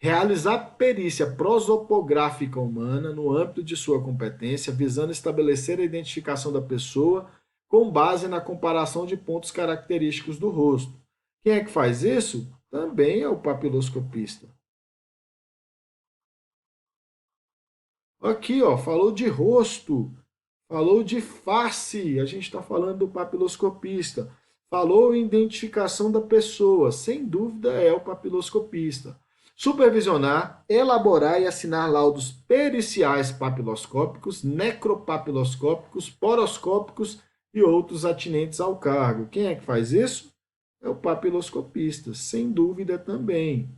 Realizar perícia prosopográfica humana no âmbito de sua competência, visando estabelecer a identificação da pessoa com base na comparação de pontos característicos do rosto. Quem é que faz isso? Também é o papiloscopista. Aqui, ó, falou de rosto, falou de face, a gente está falando do papiloscopista. Falou em identificação da pessoa, sem dúvida é o papiloscopista. Supervisionar, elaborar e assinar laudos periciais papiloscópicos, necropapiloscópicos, poroscópicos e outros atinentes ao cargo. Quem é que faz isso? É o papiloscopista, sem dúvida também.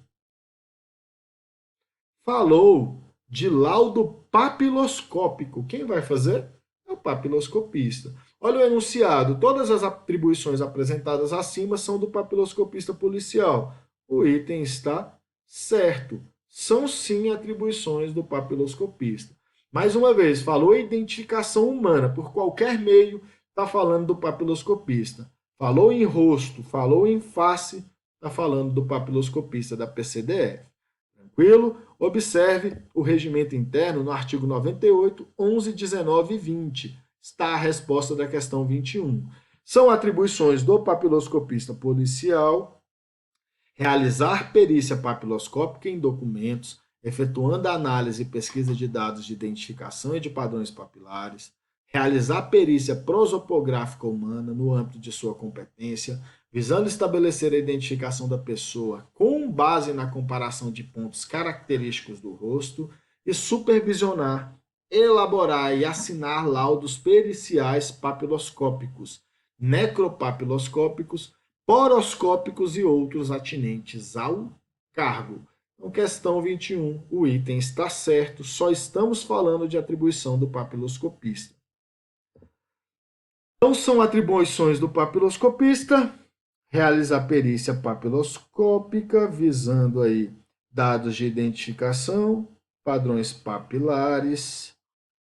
Falou de laudo papiloscópico. Quem vai fazer? É o papiloscopista. Olha o enunciado. Todas as atribuições apresentadas acima são do papiloscopista policial. O item está certo. São sim atribuições do papiloscopista. Mais uma vez, falou identificação humana por qualquer meio, está falando do papiloscopista. Falou em rosto, falou em face, está falando do papiloscopista da PCDF. Tranquilo? Observe o regimento interno no artigo 98, 11, 19 e 20. Está a resposta da questão 21. São atribuições do papiloscopista policial realizar perícia papiloscópica em documentos, efetuando análise e pesquisa de dados de identificação e de padrões papilares, realizar perícia prosopográfica humana no âmbito de sua competência, visando estabelecer a identificação da pessoa com base na comparação de pontos característicos do rosto e supervisionar, elaborar e assinar laudos periciais papiloscópicos, necropapiloscópicos, poroscópicos e outros atinentes ao cargo. Então, questão 21, o item está certo, só estamos falando de atribuição do papiloscopista. Então, são atribuições do papiloscopista, realizar perícia papiloscópica, visando aí dados de identificação, padrões papilares,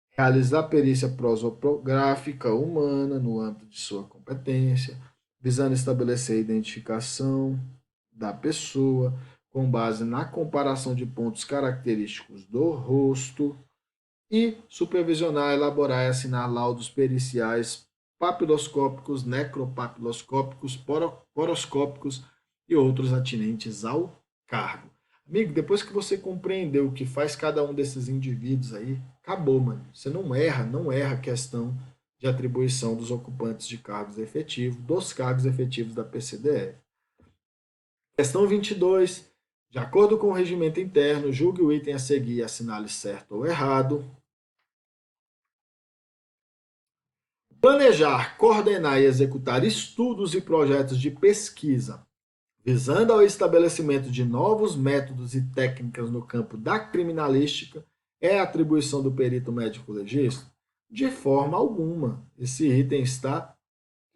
realizar perícia prosopográfica humana no âmbito de sua competência, visando estabelecer a identificação da pessoa com base na comparação de pontos característicos do rosto e supervisionar, elaborar e assinar laudos periciais papiloscópicos, necropapiloscópicos, poroscópicos e outros atinentes ao cargo. Amigo, depois que você compreendeu o que faz cada um desses indivíduos aí, acabou, mano. Você não erra a questão de atribuição dos ocupantes de cargos efetivos, dos cargos efetivos da PCDF. Questão 22. De acordo com o regimento interno, julgue o item a seguir e assinale certo ou errado. Planejar, coordenar e executar estudos e projetos de pesquisa visando ao estabelecimento de novos métodos e técnicas no campo da criminalística é atribuição do perito médico legista? De forma alguma. Esse item está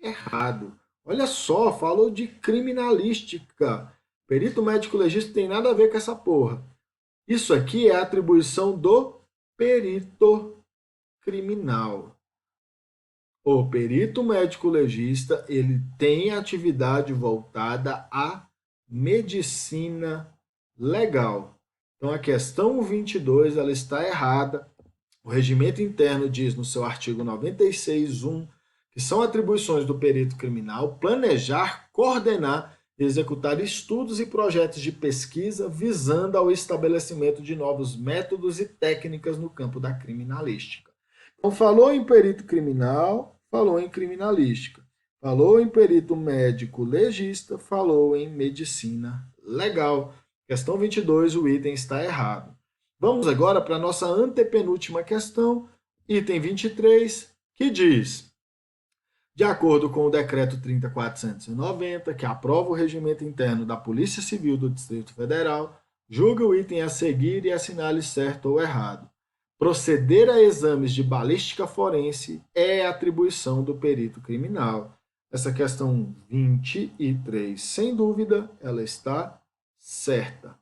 errado. Olha só, falou de criminalística. Perito médico legista tem nada a ver com essa porra. Isso aqui é atribuição do perito criminal. O perito médico legista, ele tem atividade voltada à medicina legal. Então a questão 22, ela está errada. O regimento interno diz no seu artigo 96.1 que são atribuições do perito criminal planejar, coordenar e executar estudos e projetos de pesquisa visando ao estabelecimento de novos métodos e técnicas no campo da criminalística. Então, falou em perito criminal, falou em criminalística. Falou em perito médico legista, falou em medicina legal. Questão 22, o item está errado. Vamos agora para a nossa antepenúltima questão, item 23, que diz: de acordo com o decreto 30.490, que aprova o regimento interno da Polícia Civil do Distrito Federal, julgue o item a seguir e assinale certo ou errado. Proceder a exames de balística forense é atribuição do perito criminal. Essa questão 23, sem dúvida, ela está certa.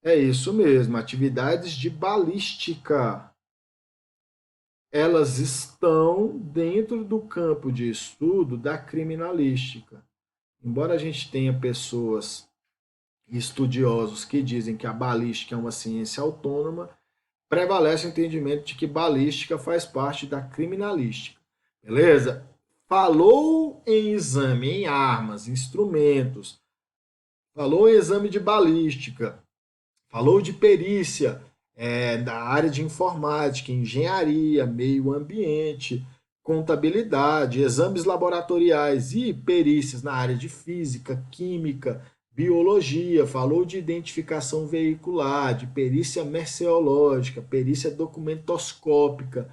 É isso mesmo, atividades de balística. Elas estão dentro do campo de estudo da criminalística. Embora a gente tenha pessoas estudiosos que dizem que a balística é uma ciência autônoma, prevalece o entendimento de que balística faz parte da criminalística. Beleza? Falou em exame, em armas, instrumentos, falou em exame de balística, falou de perícia, da área de informática, engenharia, meio ambiente, contabilidade, exames laboratoriais e perícias na área de física, química, biologia, falou de identificação veicular, de perícia merceológica, perícia documentoscópica,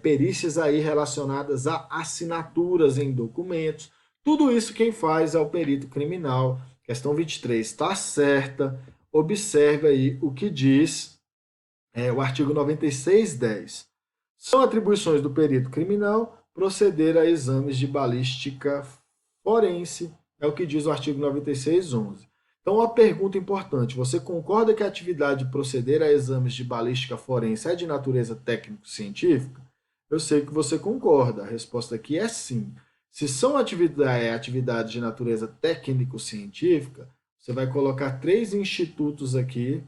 perícias aí relacionadas a assinaturas em documentos. Tudo isso quem faz é o perito criminal. Questão 23 está certa. Observe aí o que diz o artigo 96.10. São atribuições do perito criminal proceder a exames de balística forense, é o que diz o artigo 96.11. Então, uma pergunta importante: você concorda que a atividade de proceder a exames de balística forense é de natureza técnico-científica? Eu sei que você concorda, a resposta aqui é sim. Se são atividades de natureza técnico-científica, você vai colocar 3 institutos aqui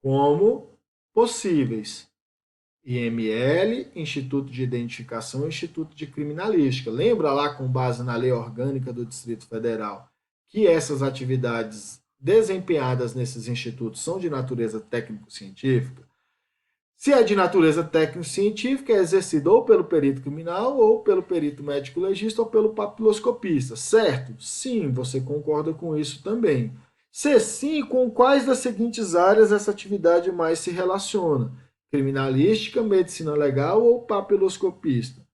como possíveis: IML, Instituto de Identificação e Instituto de Criminalística. Lembra lá, com base na Lei Orgânica do Distrito Federal, que essas atividades desempenhadas nesses institutos são de natureza técnico-científica? Se é de natureza técnico-científica, é exercida ou pelo perito criminal, ou pelo perito médico-legista, ou pelo papiloscopista, certo? Sim, você concorda com isso também. Se sim, com quais das seguintes áreas essa atividade mais se relaciona? Criminalística, medicina legal ou papiloscopista?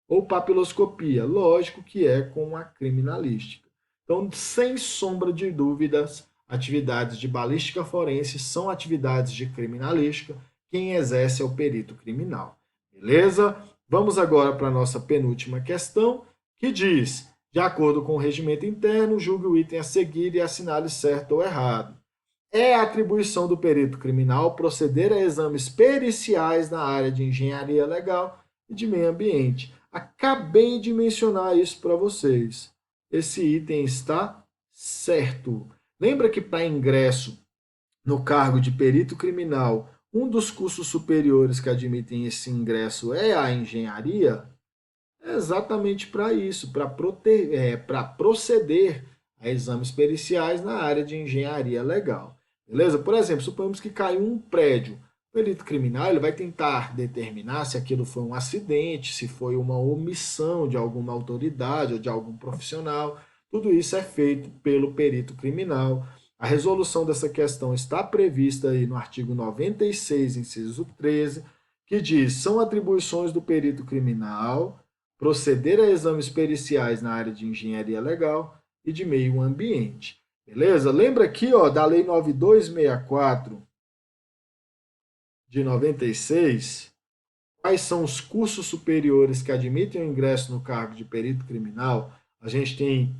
Ou papiloscopia? Lógico que é com a criminalística. Então, sem sombra de dúvidas, atividades de balística forense são atividades de criminalística. Quem exerce é o perito criminal. Beleza? Vamos agora para a nossa penúltima questão, que diz: de acordo com o regimento interno, julgue o item a seguir e assinale certo ou errado. É atribuição do perito criminal proceder a exames periciais na área de engenharia legal e de meio ambiente. Acabei de mencionar isso para vocês. Esse item está certo. Lembra que para ingresso no cargo de perito criminal, um dos cursos superiores que admitem esse ingresso é a engenharia? É exatamente para isso, para proceder a exames periciais na área de engenharia legal. Beleza? Por exemplo, suponhamos que caiu um prédio. O perito criminal ele vai tentar determinar se aquilo foi um acidente, se foi uma omissão de alguma autoridade ou de algum profissional. Tudo isso é feito pelo perito criminal. A resolução dessa questão está prevista aí no artigo 96, inciso 13, que diz: são atribuições do perito criminal proceder a exames periciais na área de engenharia legal e de meio ambiente. Beleza? Lembra aqui, ó, da Lei 9264 de 96, quais são os cursos superiores que admitem o ingresso no cargo de perito criminal? A gente tem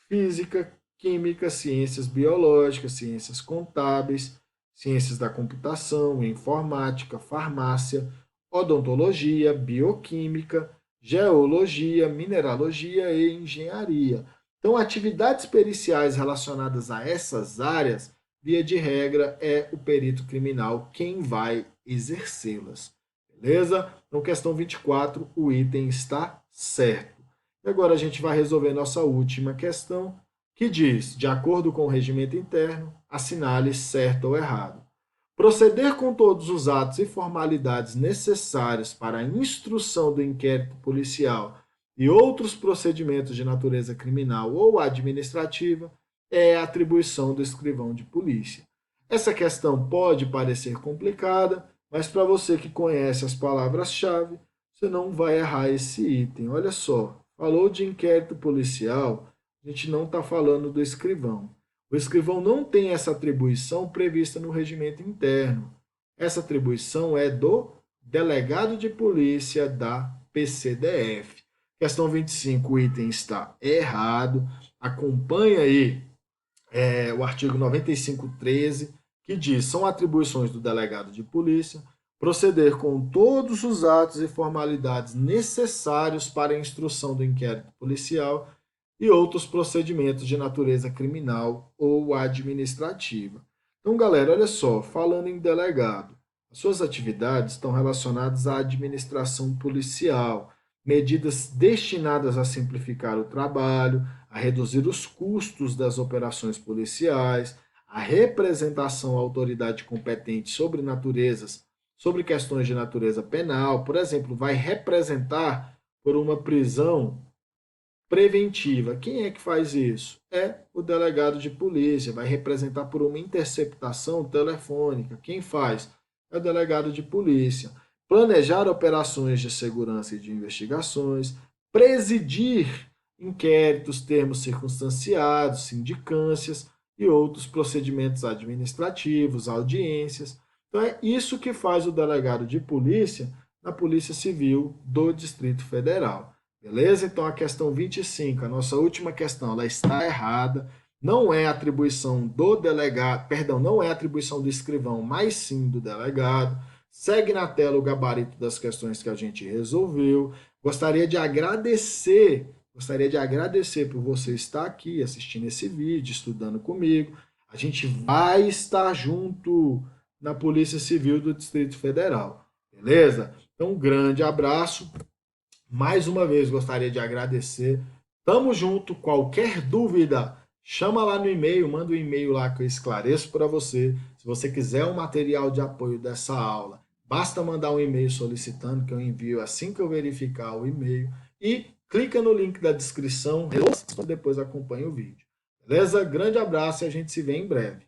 física, química, ciências biológicas, ciências contábeis, ciências da computação, informática, farmácia, odontologia, bioquímica, geologia, mineralogia e engenharia. Então, atividades periciais relacionadas a essas áreas, via de regra, é o perito criminal quem vai exercê-las. Beleza? Então, questão 24, o item está certo. E agora a gente vai resolver nossa última questão, que diz: de acordo com o regimento interno, assinale certo ou errado. Proceder com todos os atos e formalidades necessários para a instrução do inquérito policial e outros procedimentos de natureza criminal ou administrativa é a atribuição do escrivão de polícia. Essa questão pode parecer complicada, mas para você que conhece as palavras-chave, você não vai errar esse item. Olha só, falou de inquérito policial, a gente não está falando do escrivão. O escrivão não tem essa atribuição prevista no regimento interno. Essa atribuição é do delegado de polícia da PCDF. Questão 25, o item está errado. Acompanha aí o artigo 95.13, que diz: são atribuições do delegado de polícia proceder com todos os atos e formalidades necessários para a instrução do inquérito policial e outros procedimentos de natureza criminal ou administrativa. Então, galera, olha só, falando em delegado, as suas atividades estão relacionadas à administração policial, medidas destinadas a simplificar o trabalho, a reduzir os custos das operações policiais, a representação à autoridade competente sobre questões de natureza penal, por exemplo, vai representar por uma prisão preventiva. Quem é que faz isso? É o delegado de polícia, vai representar por uma interceptação telefônica. Quem faz? É o delegado de polícia. Planejar operações de segurança e de investigações, presidir inquéritos, termos circunstanciados, sindicâncias e outros procedimentos administrativos, audiências. Então é isso que faz o delegado de polícia na Polícia Civil do Distrito Federal. Beleza? Então a questão 25, a nossa última questão, ela está errada. Não é atribuição do delegado, perdão, não é atribuição do escrivão, mas sim do delegado. Segue na tela o gabarito das questões que a gente resolveu. Gostaria de agradecer por você estar aqui assistindo esse vídeo, estudando comigo. A gente vai estar junto na Polícia Civil do Distrito Federal. Beleza? Então, um grande abraço. Mais uma vez gostaria de agradecer. Tamo junto. Qualquer dúvida, chama lá no e-mail, manda um e-mail lá que eu esclareço para você. Se você quiser um material de apoio dessa aula, basta mandar um e-mail solicitando que eu envio assim que eu verificar o e-mail. E clica no link da descrição, depois acompanha o vídeo. Beleza? Grande abraço e a gente se vê em breve.